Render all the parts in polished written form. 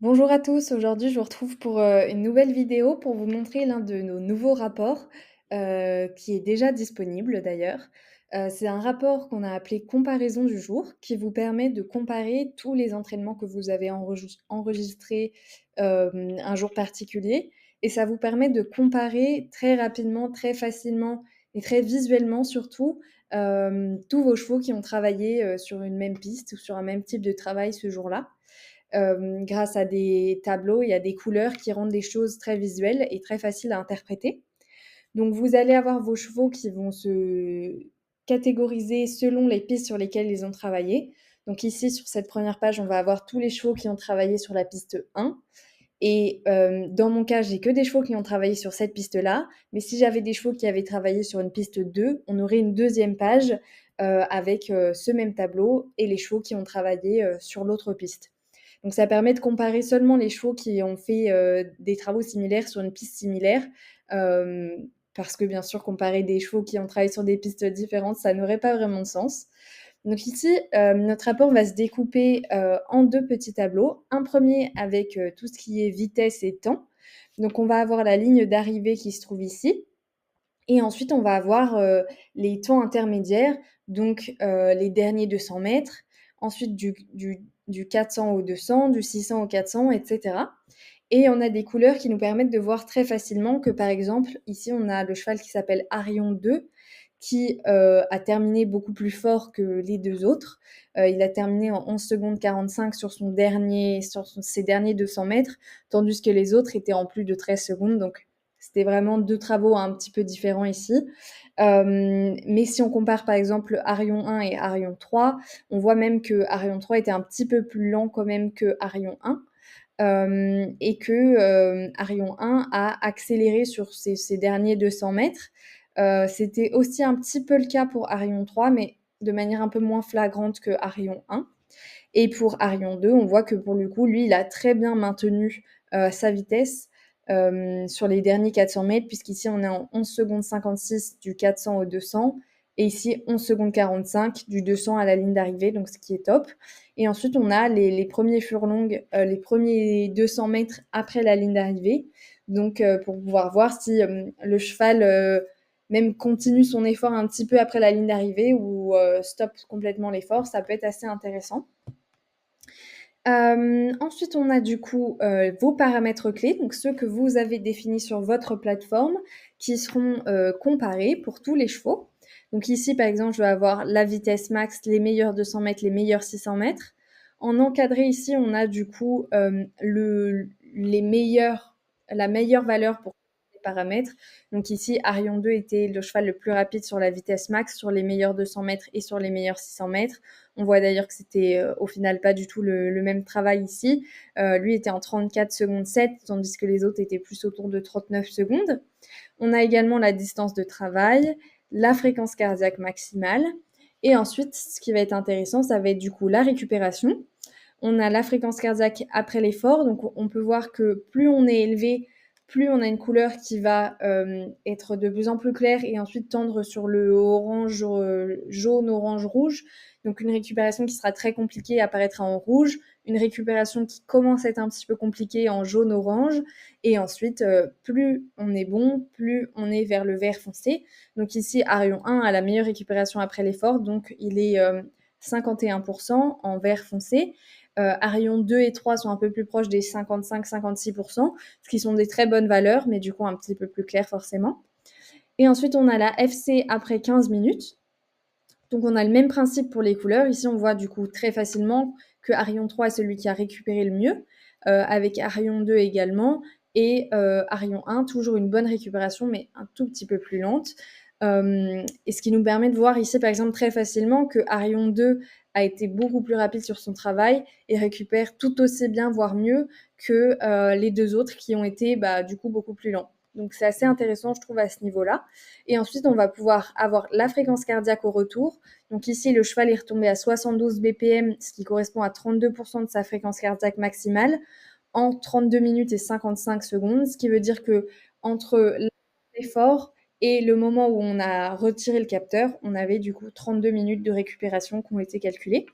Bonjour à tous, aujourd'hui je vous retrouve pour une nouvelle vidéo pour vous montrer l'un de nos nouveaux rapports qui est déjà disponible d'ailleurs. C'est un rapport qu'on a appelé comparaison du jour qui vous permet de comparer tous les entraînements que vous avez enregistrés un jour particulier et ça vous permet de comparer très rapidement, très facilement et très visuellement surtout tous vos chevaux qui ont travaillé sur une même piste ou sur un même type de travail ce jour-là grâce à des tableaux et à des couleurs qui rendent les choses très visuelles et très faciles à interpréter. Donc vous allez avoir vos chevaux qui vont se catégoriser selon les pistes sur lesquelles ils ont travaillé. Donc ici, sur cette première page, on va avoir tous les chevaux qui ont travaillé sur la piste 1. Et dans mon cas, j'ai que des chevaux qui ont travaillé sur cette piste-là. Mais si j'avais des chevaux qui avaient travaillé sur une piste 2, on aurait une deuxième page avec ce même tableau et les chevaux qui ont travaillé sur l'autre piste. Donc ça permet de comparer seulement les chevaux qui ont fait des travaux similaires sur une piste similaire. Euh, Parce que bien sûr, comparer des chevaux qui ont travaillé sur des pistes différentes, ça n'aurait pas vraiment de sens. Donc ici, notre rapport va se découper en deux petits tableaux. Un premier avec tout ce qui est vitesse et temps. Donc on va avoir la ligne d'arrivée qui se trouve ici. Et ensuite, on va avoir les temps intermédiaires, donc les derniers 200 mètres, ensuite du 400 au 200, du 600 au 400, etc. Et on a des couleurs qui nous permettent de voir très facilement que, par exemple, ici, on a le cheval qui s'appelle Arion 2, qui a terminé beaucoup plus fort que les deux autres. Il a terminé en 11 secondes 45 sur ses derniers 200 mètres, tandis que les autres étaient en plus de 13 secondes. Donc, c'était vraiment deux travaux un petit peu différents ici. Mais si on compare par exemple Arion 1 et Arion 3, on voit même que Arion 3 était un petit peu plus lent quand même que Arion 1. Et que Arion 1 a accéléré sur ses derniers 200 mètres. C'était aussi un petit peu le cas pour Arion 3, mais de manière un peu moins flagrante que Arion 1. Et pour Arion 2, on voit que pour le coup, lui, il a très bien maintenu sa vitesse sur les derniers 400 mètres, puisqu'ici, on est en 11 secondes 56 du 400 au 200, et ici, 11 secondes 45 du 200 à la ligne d'arrivée, donc ce qui est top. Et ensuite, on a les premiers furlongs, les premiers 200 mètres après la ligne d'arrivée, donc pour pouvoir voir si le cheval même continue son effort un petit peu après la ligne d'arrivée ou stoppe complètement l'effort, ça peut être assez intéressant. Ensuite, on a du coup vos paramètres clés, donc ceux que vous avez définis sur votre plateforme, qui seront comparés pour tous les chevaux. Donc ici, par exemple, je vais avoir la vitesse max, les meilleurs 200 mètres, les meilleurs 600 mètres. En encadré, ici, on a du coup la meilleure valeur pour les paramètres. Donc ici, Arion 2 était le cheval le plus rapide sur la vitesse max, sur les meilleurs 200 mètres et sur les meilleurs 600 mètres. On voit d'ailleurs que c'était au final pas du tout le même travail ici. Lui était en 34 secondes 7, tandis que les autres étaient plus autour de 39 secondes. On a également la distance de travail, la fréquence cardiaque maximale. Et ensuite, ce qui va être intéressant, ça va être du coup la récupération. On a la fréquence cardiaque après l'effort. Donc, on peut voir que plus on est élevé, plus on a une couleur qui va être de plus en plus claire et ensuite tendre sur le orange, jaune, orange, rouge. Donc, une récupération qui sera très compliquée apparaîtra en rouge. Une récupération qui commence à être un petit peu compliquée en jaune, orange. Et ensuite, plus on est bon, plus on est vers le vert foncé. Donc ici, Arion 1 a la meilleure récupération après l'effort. Donc, il est 51% en vert foncé. Arion 2 et 3 sont un peu plus proches des 55-56%, ce qui sont des très bonnes valeurs, mais du coup un petit peu plus claires forcément. Et ensuite, on a la FC après 15 minutes. Donc, on a le même principe pour les couleurs. Ici, on voit du coup très facilement que Arion 3 est celui qui a récupéré le mieux, avec Arion 2 également, et Arion 1, toujours une bonne récupération, mais un tout petit peu plus lente. Et ce qui nous permet de voir ici, par exemple, très facilement que Arion 2 a été beaucoup plus rapide sur son travail et récupère tout aussi bien, voire mieux, que les deux autres qui ont été du coup beaucoup plus lents. Donc c'est assez intéressant, je trouve, à ce niveau-là. Et ensuite, on va pouvoir avoir la fréquence cardiaque au retour. Donc ici, le cheval est retombé à 72 BPM, ce qui correspond à 32% de sa fréquence cardiaque maximale, en 32 minutes et 55 secondes, ce qui veut dire que entre l'effort et le moment où on a retiré le capteur, on avait du coup 32 minutes de récupération qui ont été calculées.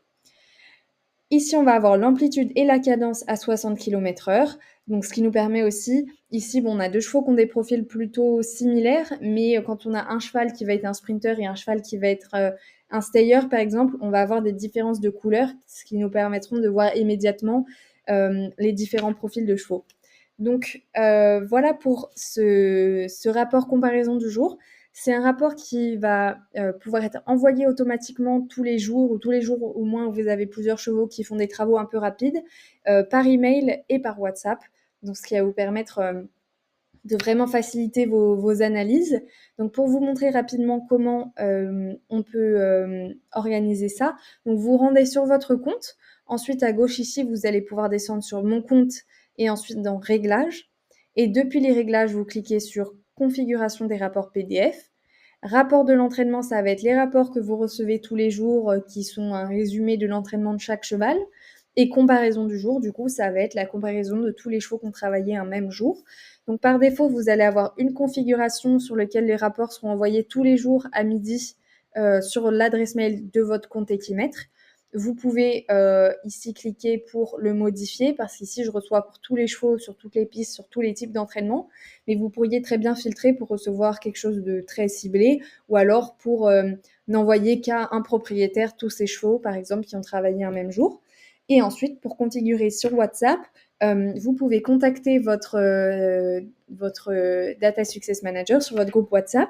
Ici, on va avoir l'amplitude et la cadence à 60 km/h. Donc, ce qui nous permet aussi, ici, bon, on a deux chevaux qui ont des profils plutôt similaires, mais quand on a un cheval qui va être un sprinter et un cheval qui va être un stayer, par exemple, on va avoir des différences de couleurs, ce qui nous permettront de voir immédiatement les différents profils de chevaux. Donc, voilà pour ce rapport comparaison du jour. C'est un rapport qui va pouvoir être envoyé automatiquement tous les jours ou tous les jours au moins où vous avez plusieurs chevaux qui font des travaux un peu rapides, par email et par WhatsApp. Donc, ce qui va vous permettre de vraiment faciliter vos analyses. Donc, pour vous montrer rapidement comment on peut organiser ça, donc vous rendez sur votre compte. Ensuite, à gauche ici, vous allez pouvoir descendre sur Mon compte et ensuite dans Réglages. Et depuis les réglages, vous cliquez sur Configuration des rapports PDF. Rapport de l'entraînement, ça va être les rapports que vous recevez tous les jours qui sont un résumé de l'entraînement de chaque cheval. Et comparaison du jour, du coup, ça va être la comparaison de tous les chevaux qui ont travaillé un même jour. Donc, par défaut, vous allez avoir une configuration sur laquelle les rapports seront envoyés tous les jours à midi sur l'adresse mail de votre compte Equimetre. Vous pouvez ici cliquer pour le modifier parce qu'ici, je reçois pour tous les chevaux, sur toutes les pistes, sur tous les types d'entraînement. Mais vous pourriez très bien filtrer pour recevoir quelque chose de très ciblé ou alors pour n'envoyer qu'à un propriétaire tous ses chevaux, par exemple, qui ont travaillé un même jour. Et ensuite, pour configurer sur WhatsApp, vous pouvez contacter votre Data Success Manager sur votre groupe WhatsApp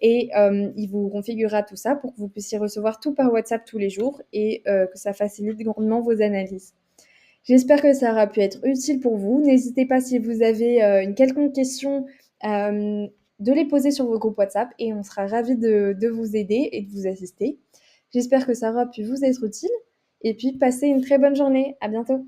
et il vous configurera tout ça pour que vous puissiez recevoir tout par WhatsApp tous les jours et que ça facilite grandement vos analyses. J'espère que ça aura pu être utile pour vous. N'hésitez pas si vous avez une quelconque question de les poser sur vos groupes WhatsApp et on sera ravis de vous aider et de vous assister. J'espère que ça aura pu vous être utile et puis passez une très bonne journée. À bientôt.